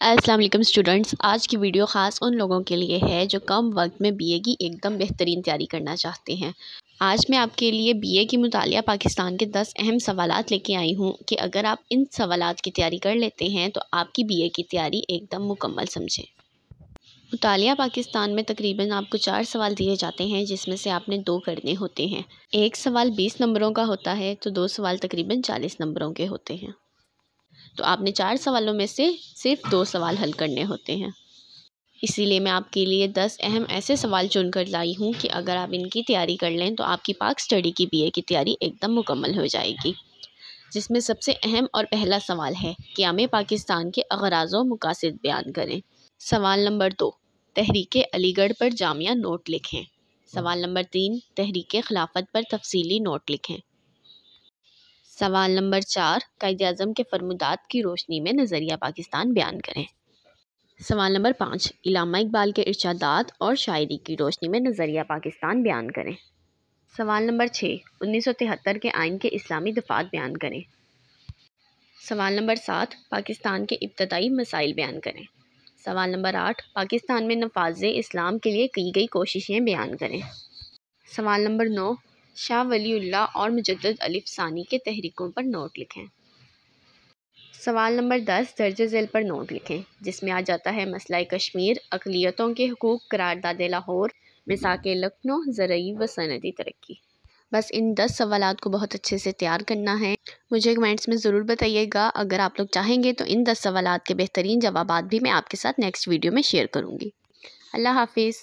السلام علیکم اسٹوڈنٹس، آج کی ویڈیو خاص ان لوگوں کے لیے ہے جو کم وقت میں بی اے کی ایک دم بہترین تیاری کرنا چاہتے ہیں۔ آج میں آپ کے لیے بی اے کی مطالعہ پاکستان کے 10 اہم سوالات لے کے آئی ہوں کہ اگر آپ ان سوالات کی تیاری کر لیتے ہیں تو آپ کی بی اے کی تیاری ایک دم مکمل سمجھیں۔ مطالعہ پاکستان میں تقریباً آپ کو 4 سوال دیے جاتے ہیں جس میں سے آپ نے 2 کرنے ہوتے ہیں۔ ایک سوال 20 نمبروں کا ہوتا ہے تو 2 سوال تقریباً 40 نمبروں کے ہوتے ہیں۔ تو آپ نے 4 سوالوں میں سے صرف 2 سوال حل کرنے ہوتے ہیں۔ اسی لیے میں آپ کے لیے 10 اہم ایسے سوال چن کر لائی ہوں کہ اگر آپ ان کی تیاری کر لیں تو آپ کی پاک اسٹڈی کی بی اے کی تیاری ایک دم مکمل ہو جائے گی، جس میں سب سے اہم اور پہلا سوال ہے قیام پاکستان کے اغراض و مقاصد بیان کریں۔ سوال نمبر 2، تحریک علی گڑھ پر جامعہ نوٹ لکھیں۔ سوال نمبر 3، تحریک خلافت پر تفصیلی نوٹ لکھیں۔ سوال نمبر 4، قائد اعظم کے فرمودات کی روشنی میں نظریہ پاکستان بیان کریں۔ سوال نمبر 5، علامہ اقبال کے ارشادات اور شاعری کی روشنی میں نظریہ پاکستان بیان کریں۔ سوال نمبر 6، 1973 کے آئین کے اسلامی دفعات بیان کریں۔ سوال نمبر 7، پاکستان کے ابتدائی مسائل بیان کریں۔ سوال نمبر 8، پاکستان میں نفاذ اسلام کے لیے کی گئی کوششیں بیان کریں۔ سوال نمبر 9، شاہ ولی اللہ اور مجدد الف ثانی کے تحریکوں پر نوٹ لکھیں۔ سوال نمبر 10، درج ذیل پر نوٹ لکھیں، جس میں آ جاتا ہے مسئلہ کشمیر، اقلیتوں کے حقوق، قرارداد لاہور، میثاق لکھنؤ، زرعی و صنعتی ترقی۔ بس ان 10 سوالات کو بہت اچھے سے تیار کرنا ہے۔ مجھے کمنٹس میں ضرور بتائیے گا۔ اگر آپ لوگ چاہیں گے تو ان 10 سوالات کے بہترین جوابات بھی میں آپ کے ساتھ نیکسٹ ویڈیو میں شیئر کروں گی۔ اللہ حافظ۔